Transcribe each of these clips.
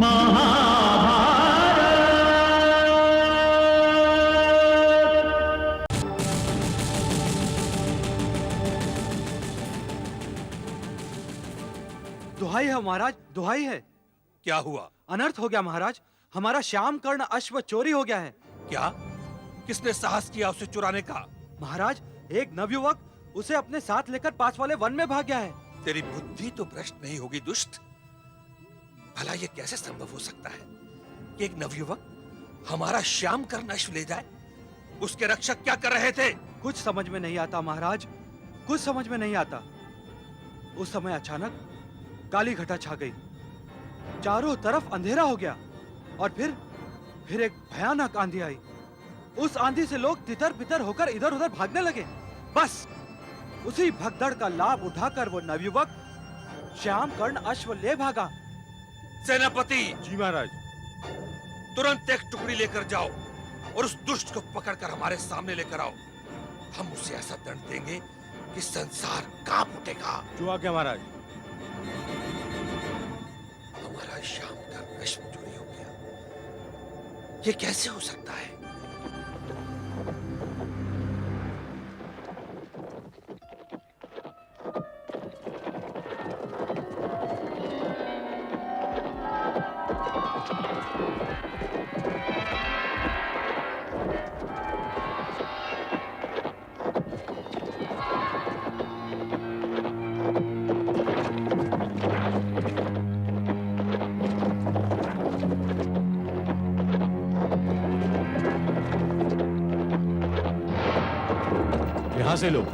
दुहाई है महाराज, दुहाई है। क्या हुआ? अनर्थ हो गया महाराज, हमारा श्याम कर्ण अश्व चोरी हो गया है। क्या? किसने साहस किया उसे चुराने का? महाराज, एक नवयुवक उसे अपने साथ लेकर पास वाले वन में भाग गया है। तेरी बुद्धि तो भ्रष्ट नहीं होगी दुष्ट। भला ये कैसे संभव हो सकता है कि एक नवयुवक हमारा श्याम कर्ण अश्व ले जाए? उसके रक्षक क्या कर रहे थे? कुछ समझ में नहीं आता महाराज, कुछ समझ में नहीं आता। उस समय अचानक काली घटा छा गई, चारों तरफ अंधेरा हो गया और फिर एक भयानक आंधी आई। उस आंधी से लोग तितर बितर होकर इधर उधर भागने लगे। बस उसी भगदड़ का लाभ उठाकर वो नवयुवक श्याम कर्ण अश्व ले भागा। सेनापति! जी महाराज। तुरंत एक टुकड़ी लेकर जाओ और उस दुष्ट को पकड़कर हमारे सामने लेकर आओ। हम उसे ऐसा दंड देंगे कि संसार कांप उठेगा। जो आज्ञा महाराज। हमारा श्याम कर्ण अश्व चोरी हो गया, ये कैसे हो सकता है? यहां से लो।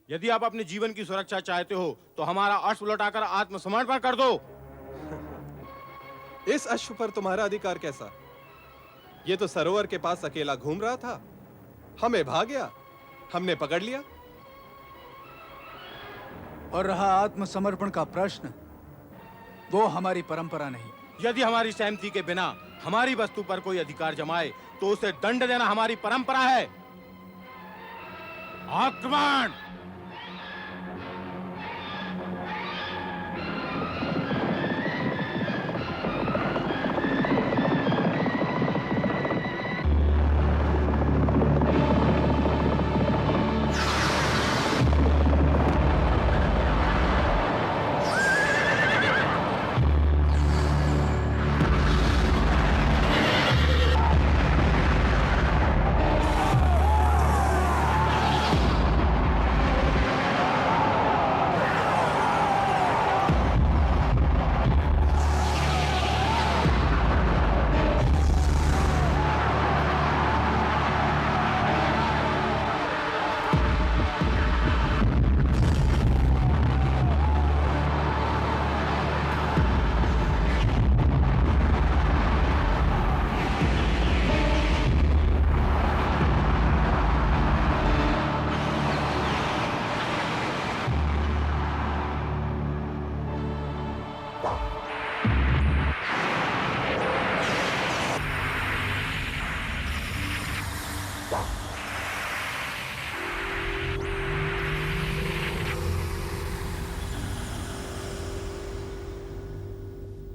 यदि आप अपने जीवन की सुरक्षा चाहते हो तो हमारा अश्व लौटाकर आत्मसमर्पण कर दो। इस अश्व पर तुम्हारा अधिकार कैसा? ये तो सरोवर के पास अकेला घूम रहा था, हमें भाग गया, हमने पकड़ लिया। और रहा आत्मसमर्पण का प्रश्न, वो हमारी परंपरा नहीं। यदि हमारी सहमति के बिना हमारी वस्तु पर कोई अधिकार जमाए तो उसे दंड देना हमारी परंपरा है। आक्रमण!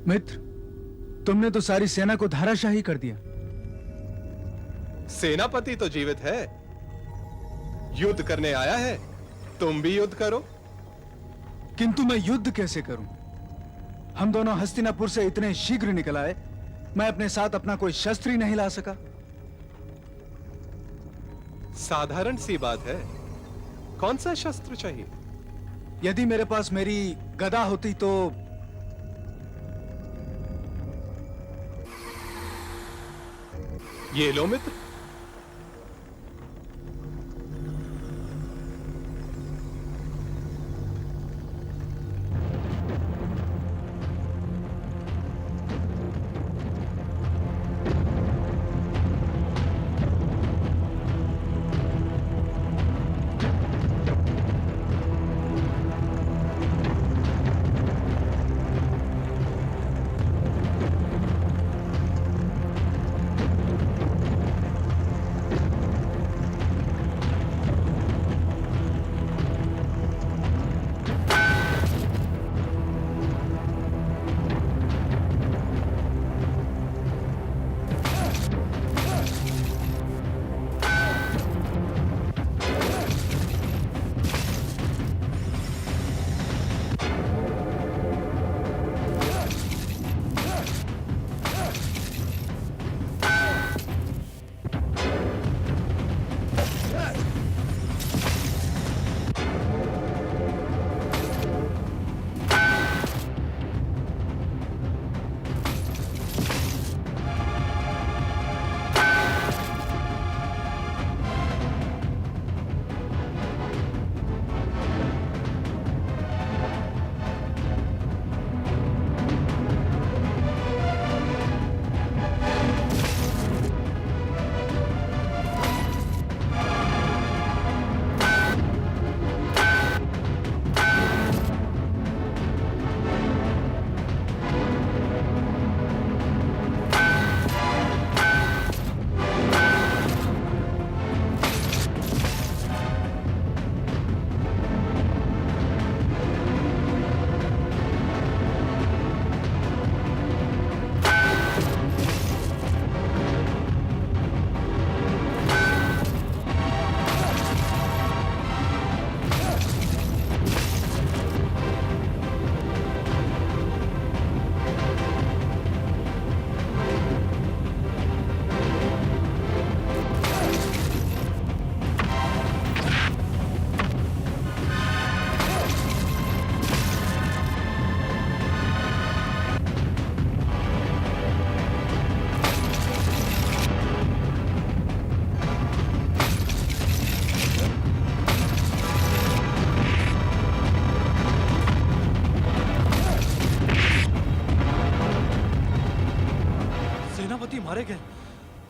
मित्र, तुमने तो सारी सेना को धाराशाही कर दिया। सेनापति तो जीवित है, युद्ध करने आया है, तुम भी युद्ध करो। किंतु मैं युद्ध कैसे करूं? हम दोनों हस्तिनापुर से इतने शीघ्र निकल आए, मैं अपने साथ अपना कोई शस्त्र ही नहीं ला सका। साधारण सी बात है, कौन सा शस्त्र चाहिए? यदि मेरे पास मेरी गदा होती तो। ये लो मित्र।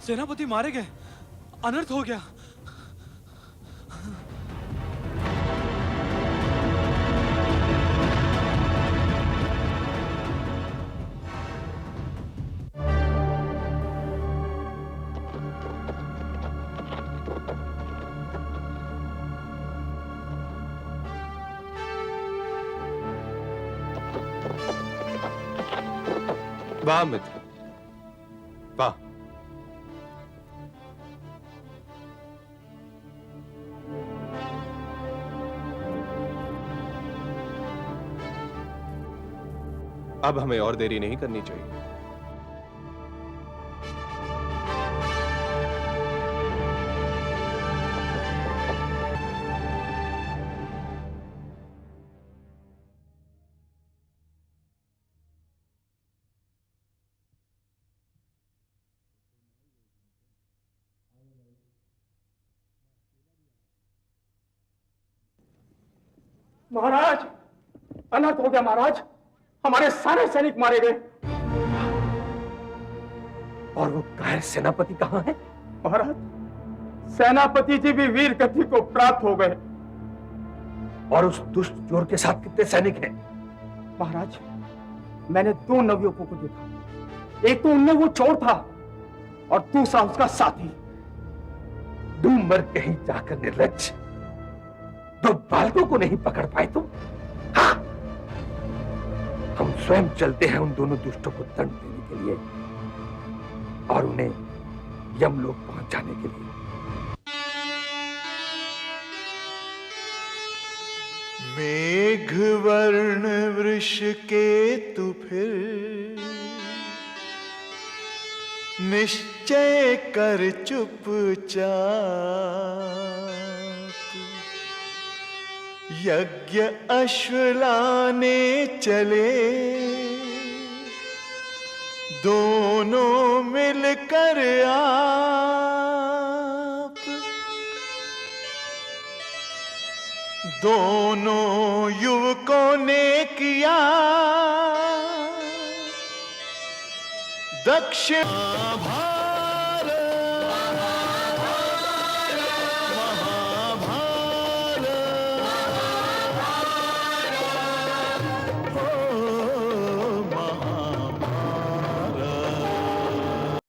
सेनापति मारे गए, अनर्थ हो गया। वाह मित्र, वाह। अब हमें और देरी नहीं करनी चाहिए। महाराज, अनर्थ हो गया महाराज, हमारे सारे सैनिक मारे गए। और वो कायर सेनापति कहाँ है? महाराज, सेनापति जी भी वीर गति को प्राप्त हो गए। और उस दुष्ट चोर के साथ कितने सैनिक हैं? महाराज, मैंने 2 नवयुवकों को देखा। एक तो उनमें वो चोर था और दूसरा उसका साथी। डूमर कहीं जाकर निर्लज्ज, 2 बालकों को नहीं पकड़ पाए तुम? हाँ? हम स्वयं चलते हैं उन दोनों दुष्टों को दंड देने के लिए और उन्हें यमलोक पहुंचाने के लिए। मेघवर्ण वृष केतु फिर निश्चय कर चुपचाप, यज्ञ अश्वलाने चले दोनों मिलकर आप। दोनों युवकों ने किया दक्षिण